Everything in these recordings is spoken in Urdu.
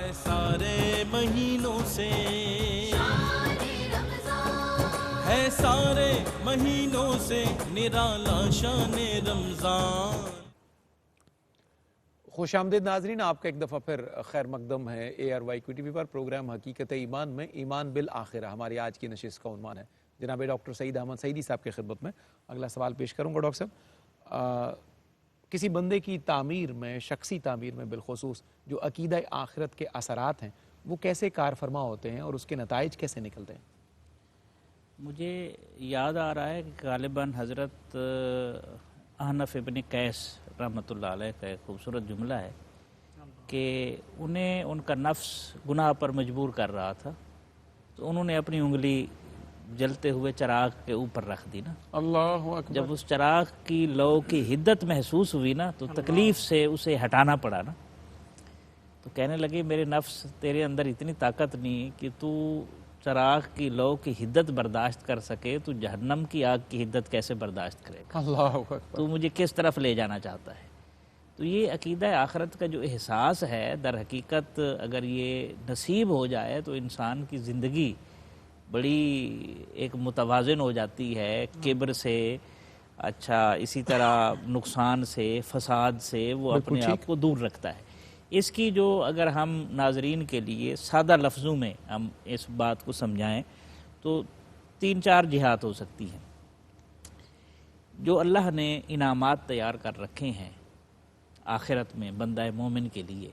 ہے سارے مہینوں سے، ہے سارے مہینوں سے نرالا شان رمضان۔ خوش آمدید ناظرین، آپ کا ایک دفعہ پھر خیر مقدم ہے ARY QTV پر پروگرام حقیقت ایمان میں ایمان بالآخرہ۔ ہماری آج کی نشست کا عنوان ہے۔ جناب ڈاکٹر سعید احمد سعیدی صاحب کی خدمت میں اگلا سوال پیش کروں گا۔ ڈاکٹر صاحب، کسی بندے کی تعمیر میں، شخصی تعمیر میں بالخصوص جو عقیدہ آخرت کے اثرات ہیں وہ کیسے کار فرما ہوتے ہیں اور اس کے نتائج کیسے نکلتے ہیں؟ مجھے یاد آ رہا ہے کہ غالباً حضرت احنف ابن قیس رحمۃ اللہ علیہ کا ایک خوبصورت جملہ ہے کہ انہیں ان کا نفس گناہ پر مجبور کر رہا تھا، تو انہوں نے اپنی انگلی جلتے ہوئے چراغ کے اوپر رکھ دی نا۔ اللہ اکبر۔ جب اس چراغ کی لو کی حدت محسوس ہوئی نا تو تکلیف سے اسے ہٹانا پڑا نا، تو کہنے لگے میرے نفس تیرے اندر اتنی طاقت نہیں کہ تو چراغ کی لو کی حدت برداشت کر سکے، تو جہنم کی آگ کی حدت کیسے برداشت کرے گا؟ اللہ اکبر۔ تو مجھے کس طرف لے جانا چاہتا ہے؟ تو یہ عقیدہ آخرت کا جو احساس ہے، در حقیقت اگر یہ نصیب ہو جائے تو انسان کی زندگی بڑی ایک متوازن ہو جاتی ہے، کبر سے، اچھا اسی طرح نقصان سے، فساد سے وہ اپنے آپ کو دور رکھتا ہے۔ اس کی جو اگر ہم ناظرین کے لیے سادہ لفظوں میں ہم اس بات کو سمجھائیں تو 3-4 جہات ہو سکتی ہیں۔ جو اللہ نے انعامات تیار کر رکھے ہیں آخرت میں بندہ مومن کے لیے،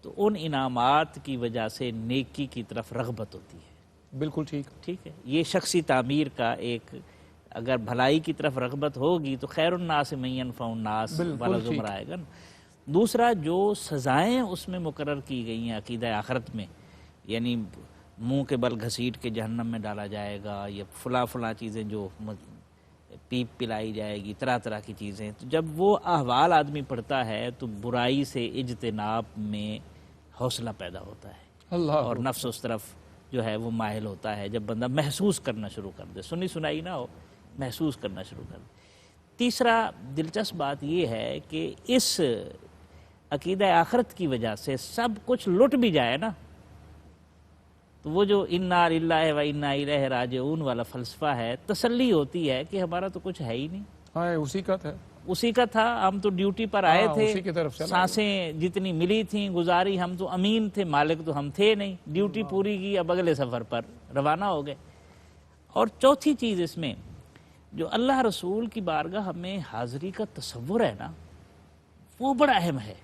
تو ان انعامات کی وجہ سے نیکی کی طرف رغبت ہوتی ہے۔ بالکل ٹھیک ہے، یہ شخصی تعمیر کا ایک، اگر بھلائی کی طرف رغبت ہوگی تو خیر الناس من ینفع الناس والا زمرہ آئے گا نا۔ دوسرا، جو سزائیں اس میں مقرر کی گئی ہیں عقیدہ آخرت میں، یعنی منہ کے بل گھسیٹ کے جہنم میں ڈالا جائے گا، یا فلاں چیزیں جو پیپ پلائی جائے گی، طرح طرح کی چیزیں، تو جب وہ احوال آدمی پڑھتا ہے تو برائی سے اجتناب میں حوصلہ پیدا ہوتا ہے اور نفس اس طرف جو ہے وہ مائل ہوتا ہے، جب بندہ محسوس کرنا شروع کر دے، سنی سنائی نہ ہو، محسوس کرنا شروع کر دے۔ تیسرا دلچسپ بات یہ ہے کہ اس عقیدہ آخرت کی وجہ سے سب کچھ لٹ بھی جائے نا، تو وہ جو انا للہ و انا الیہ راجعون والا فلسفہ ہے، تسلی ہوتی ہے کہ ہمارا تو کچھ ہے ہی نہیں، اسی کا تھا، ہم تو ڈیوٹی پر آئے تھے، سانسیں جتنی ملی تھیں گزاری، ہم تو امین تھے، مالک تو ہم تھے نہیں، ڈیوٹی پوری کی، اب اگلے سفر پر روانہ ہو گئے۔ اور چوتھی چیز اس میں جو اللہ رسول کی بارگاہ میں حاضری کا تصور ہے نا، وہ بڑا اہم ہے۔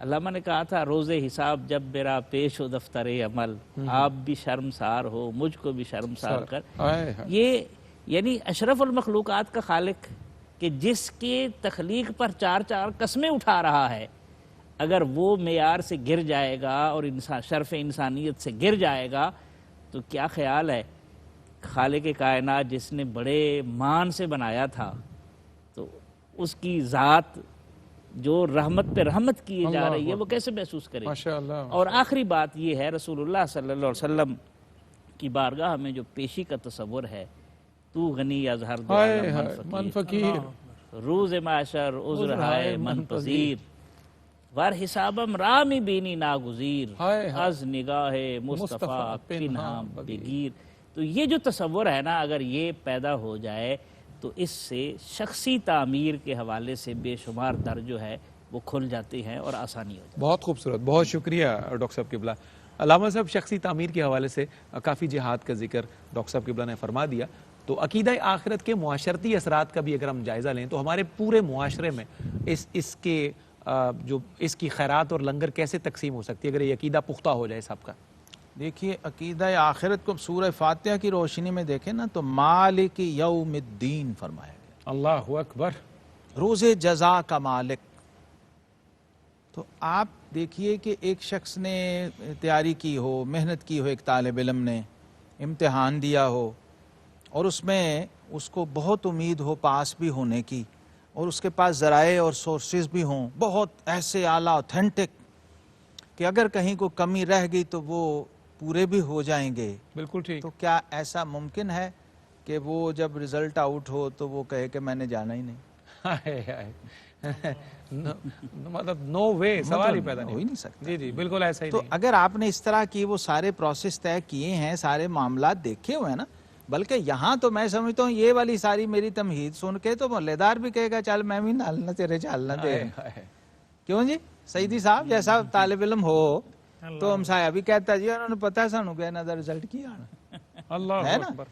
علامہ نے کہا تھا روز حساب جب میرا پیش ہو دفتر عمل، آپ بھی شرمسار ہو، مجھ کو بھی شرمسار کر۔ یہ یعنی اشرف المخلوقات کا خالق کہ جس کے تخلیق پر 4 قسمیں اٹھا رہا ہے، اگر وہ معیار سے گر جائے گا اور شرف انسانیت سے گر جائے گا تو کیا خیال ہے خالق کائنات جس نے بڑے مان سے بنایا تھا، تو اس کی ذات جو رحمت پہ رحمت کی جا رہی ہے وہ کیسے محسوس کرے گی؟ اور آخری بات یہ ہے، رسول اللہ صلی اللہ علیہ وسلم کی بارگاہ میں جو پیشی کا تصور ہے، تو غنی از ہر دو عالم من فقیر، روز معاشر عذر ہے من پذیر، ور حسابم رامی بینی ناگزیر، از نگاہ مصطفیٰ پنہاں بگیر۔ تو یہ جو تصور ہے نا، اگر یہ پیدا ہو جائے تو اس سے شخصی تعمیر کے حوالے سے بے شمار در جو ہے وہ کھل جاتے ہیں اور آسانی ہو جاتی ہے۔ بہت خوبصورت، بہت شکریہ ڈاکٹر صاحب قبلہ۔ علامہ صاحب، شخصی تعمیر کے حوالے سے کافی جہاد کا ذکر ڈاکٹر صاحب قبلہ نے فرما دیا، تو عقیدہ آخرت کے معاشرتی اثرات کا بھی اگر ہم جائزہ لیں تو ہمارے پورے معاشرے میں اس کی خیرات اور لنگر کیسے تقسیم ہو سکتی ہے اگر یہ عقیدہ پختہ ہو جائے صاحب کا؟ دیکھیے، عقیدہ آخرت کو سورہ فاتحہ کی روشنی میں دیکھیں نا تو مالک یوم الدین فرمایا گیا، اللہ اکبر، روز جزا کا مالک۔ تو آپ دیکھیے کہ ایک شخص نے تیاری کی ہو، محنت کی ہو، ایک طالب علم نے امتحان دیا ہو اور اس میں اس کو بہت امید ہو پاس بھی ہونے کی، اور اس کے پاس ذرائع اور سورسز بھی ہوں بہت ایسے اعلیٰ اوتھینٹک کہ اگر کہیں کو کمی رہ گئی تو وہ پورے بھی ہو جائیں گے۔ بالکل ٹھیک۔ تو کیا ایسا ممکن ہے کہ وہ جب رزلٹ آؤٹ ہو تو وہ کہے کہ میں نے جانا ہی نہیں؟ مطلب نو وے، سوال ہی پیدا ہو ہی نہیں سکتا۔ جی جی بالکل ایسا ہی تو نہیں۔ اگر آپ نے اس طرح کی وہ سارے پروسیس طے کیے ہیں، سارے معاملات دیکھے ہوئے ہیں نا، بلکہ یہاں تو میں سمجھتا ہوں یہ والی ساری میری تمہید سن کے تو محلے دار بھی کہے گا چل میں بھی نالنا تیرے چالنا دے، کیوں جی سیدی صاحب جیسا طالب علم ہو تو ہمسایہ بھی کہتا ہے جی انہوں نے پتہ ہے سانو کہ انہاں دا رزلٹ کی آنا اللہ ہے نا، اکبر۔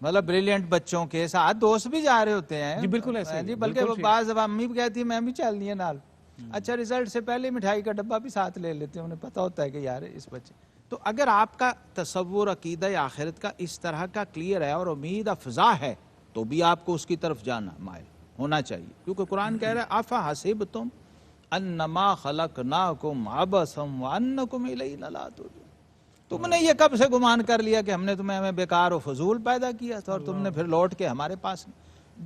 مطلب بریلینٹ بچوں کے ساتھ دوست بھی جا رہے ہوتے ہیں جی بالکل ایسا ہی، جی، بلکہ بالکل بعض امی بھی کہتی ہیں میں بھی چل دیے نال، اچھا رزلٹ سے پہلے مٹھائی کا ڈبہ بھی ساتھ لے لیتے ہیں، انہیں پتہ ہوتا ہے کہ یار اس بچے۔ تو اگر آپ کا تصور عقیدہ آخرت کا اس طرح کا کلیئر ہے اور امید افزا ہے تو بھی آپ کو اس کی طرف جانا مائل ہونا چاہیے، کیونکہ قرآن کہہ رہا ہے افا حسبتم انما خلقناکم عبثا وانکم الینا لا ترجعون، تم نے یہ کب سے گمان کر لیا کہ ہم نے تمہیں بیکار و فضول پیدا کیا تھا اور تم نے پھر لوٹ کے ہمارے پاس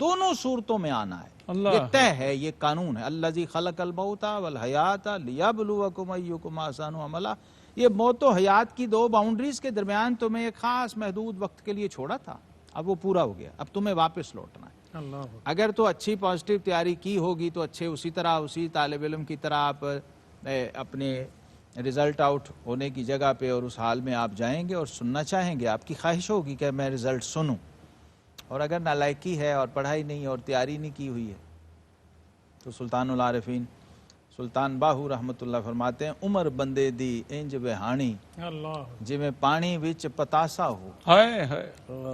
دونوں صورتوں میں آنا ہے، یہ طے ہے، یہ قانون ہے، الذی خلق الموت والحیات لیبلوکم ایکم احسن عملا، یہ موت و حیات کی دو باؤنڈریز کے درمیان تمہیں ایک خاص محدود وقت کے لیے چھوڑا تھا، اب وہ پورا ہو گیا، اب تمہیں واپس لوٹنا ہے۔ اگر تو اچھی پازیٹیو تیاری کی ہوگی تو اچھے اسی طرح اسی طالب علم کی طرح آپ اپنے رزلٹ آؤٹ ہونے کی جگہ پہ اور اس حال میں آپ جائیں گے اور سننا چاہیں گے، آپ کی خواہش ہوگی کہ میں رزلٹ سنوں، اور اگر نالائکی ہے اور پڑھائی نہیں اور تیاری نہیں کی ہوئی ہے تو سلطان العارفین سلطان باہو رحمت اللہ فرماتے ہیں عمر بندے دی انج وہانی جی میں پانی وچ پتاسا ہو،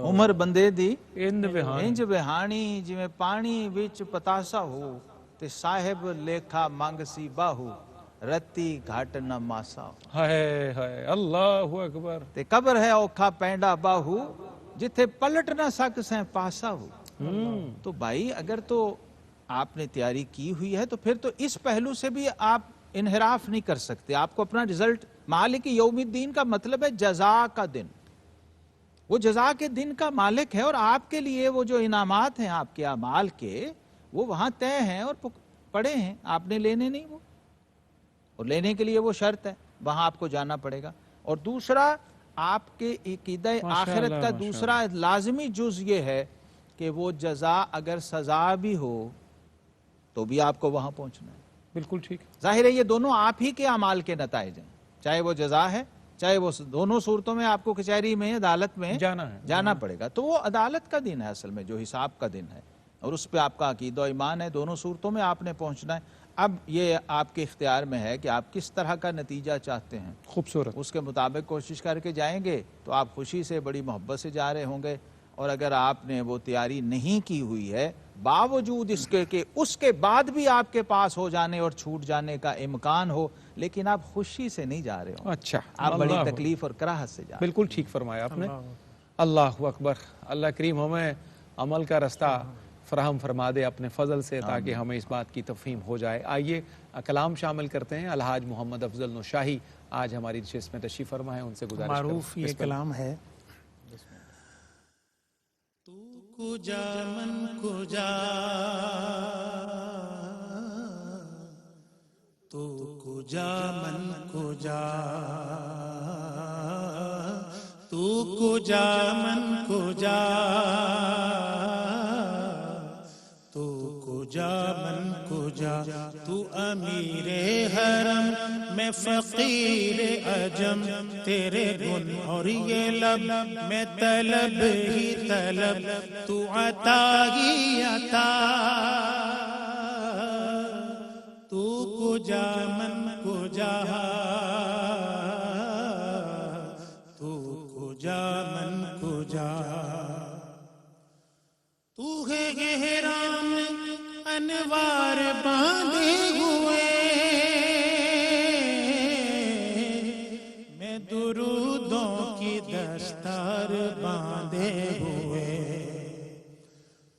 عمر بندے دی انج وہانی جی میں پانی وچ پتاسا ہو، تے صاحب لیکھا منگ سی باہو رتی گھٹ نہ ماسا ہو، اللہ اکبر، تے قبر ہے اوکھا پینڈا باہو جتھے پلٹ نہ سک سیں پاسا ہو۔ تو بھائی اگر تو آپ نے تیاری کی ہوئی ہے تو پھر تو اس پہلو سے بھی آپ انحراف نہیں کر سکتے، آپ کو اپنا رزلٹ، مالک یوم الدین کا مطلب ہے جزا کا دن، وہ جزا کے دن کا مالک ہے، اور آپ کے لیے وہ جو انعامات ہیں آپ کے اعمال کے وہ وہاں طے ہیں اور پڑے ہیں، آپ نے لینے نہیں، وہ اور لینے کے لیے وہ شرط ہے، وہاں آپ کو جانا پڑے گا۔ اور دوسرا آپ کے عقیدہ آخرت کا دوسرا لازمی جز یہ ہے کہ وہ جزا اگر سزا بھی ہو تو بھی آپ کو وہاں پہنچنا ہے، بالکل ٹھیک، ظاہر ہے یہ دونوں آپ ہی کے اعمال کے نتائج ہیں، چاہے وہ جزا ہے چاہے وہ دونوں صورتوں میں آپ کو کچہری میں عدالت میں جانا پڑے گا، تو وہ عدالت کا دن ہے اصل میں، جو حساب کا دن ہے، اور اس پہ آپ کا عقیدہ و ایمان ہے، دونوں صورتوں میں آپ نے پہنچنا ہے۔ اب یہ آپ کے اختیار میں ہے کہ آپ کس طرح کا نتیجہ چاہتے ہیں، خوبصورت، اس کے مطابق کوشش کر کے جائیں گے تو آپ خوشی سے بڑی محبت سے جا رہے ہوں گے، اور اگر آپ نے وہ تیاری نہیں کی ہوئی ہے باوجود اس کے کہ اس کے بعد بھی آپ کے پاس ہو جانے اور چھوٹ جانے کا امکان ہو لیکن آپ خوشی سے نہیں جا رہے ہوں، اچھا آپ بڑی تکلیف اور کراہت سے جا رہے ہیں۔ بالکل ٹھیک فرمایا آپ نے، اللہ اکبر، اللہ کریم ہمیں عمل کا رستہ فراہم فرما دے اپنے فضل سے تاکہ ہمیں اس بات کی تفہیم ہو جائے۔ آئیے کلام شامل کرتے ہیں، الحاج محمد افضل نوشاہی آج ہماری نشست میں تشریف فرما ہے، ان سے گزارش معروف یہ کلام ہے، تو کجا من کجا، تو کجا من کجا، تو کجا من کجا، تو کجا من کجا، تو امیر حرم میں فقیر عجم، تیرے گن اور یہ لب میں طلب ہی طلب، تو عطا ہی عطا، تو کجا من کجا، تو کجا من کجا، تو ہے گہرام انوار باندھے ہوئے، میں درودوں کی دستار باندھے ہوئے،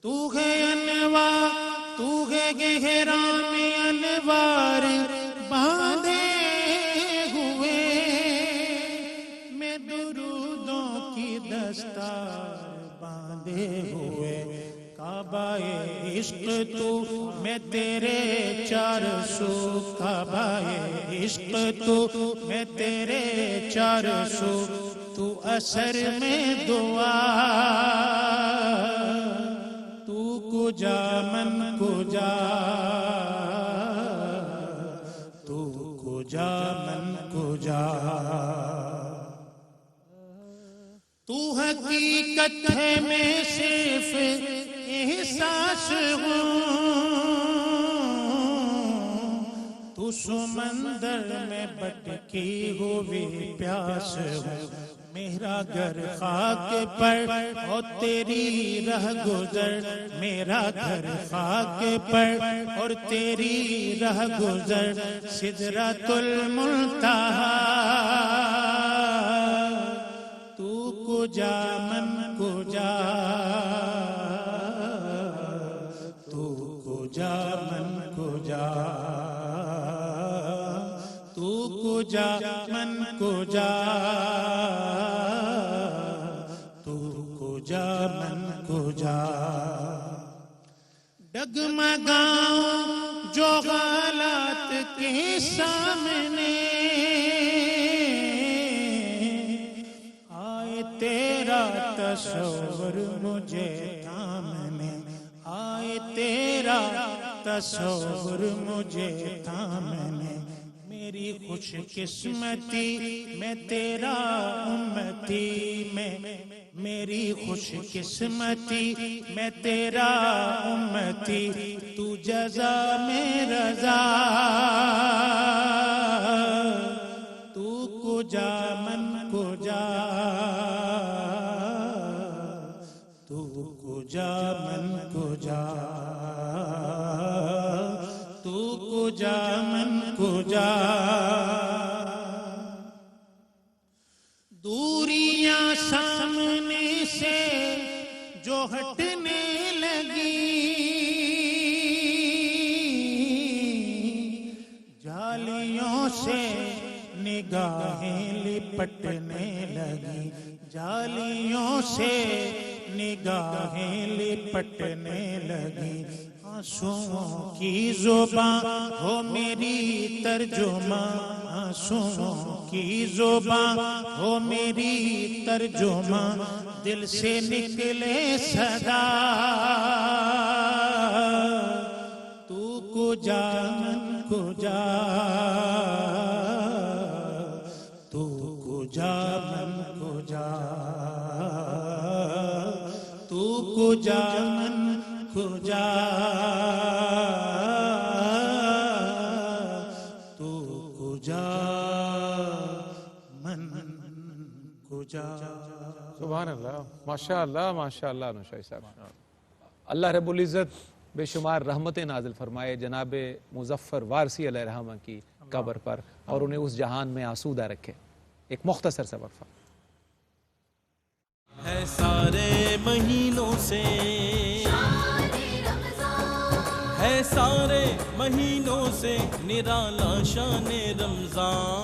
تو ہے انوار، تو ہے گہرام انوار باندھے ہوئے، میں درودوں کی دستار باندھے ہوئے، کعبہ عشق تو میں تیرے 400، کعبہ عشق تو میں تیرے 400، تو اثر میں دعا، تو کجا من کجا، جا تو حقیقت ہے میں صرف احساس ہوں تو سمندر میں بٹکی ہوئی پیاس ہوں میرا گھر خاک پر اور تیری رہ گزر میرا گھر خاک پر اور تیری رہ گزر سدرۃ المنتہا تو کجا من کجا تو کجا من کجا تو کجا من کجا تو کجا من کجا ڈگمگاؤں جو حالات کے سامنے آئے تیرا تصور مجھے تھامنے آئے تیرا تصور مجھے تھامنے میری خوش قسمتی میں تیرا امتی میں میری خوش قسمتی میں تیرا امتی تو جزا میں رضا تو کجا من کجا تو کجا من کجا تو کجا من کجا دوریاں سامنے سے جو ہٹنے لگی جالیوں سے نگاہیں لپٹنے لگی جالیوں سے نگاہیں لپٹنے لگی آنسوؤں کی زبان ہو میری ترجمان آنسوؤں کی زبان ہو میری ترجمان دل سے نکلے صدا تو کجا من کجا تو کجا من کجا تو کجا من کجا تو کجا من کجا سبحان اللہ ماشاء اللہ نوشائی صاحب اللہ رب العزت بے شمار رحمتیں نازل فرمائے جناب مظفر وارسی علیہ الرحمہ کی قبر پر اور انہیں اس جہان میں آسودہ رکھے ایک مختصر سا وقفہ ہے سارے مہینوں سے ہے سارے مہینوں سے نرالا شان رمضان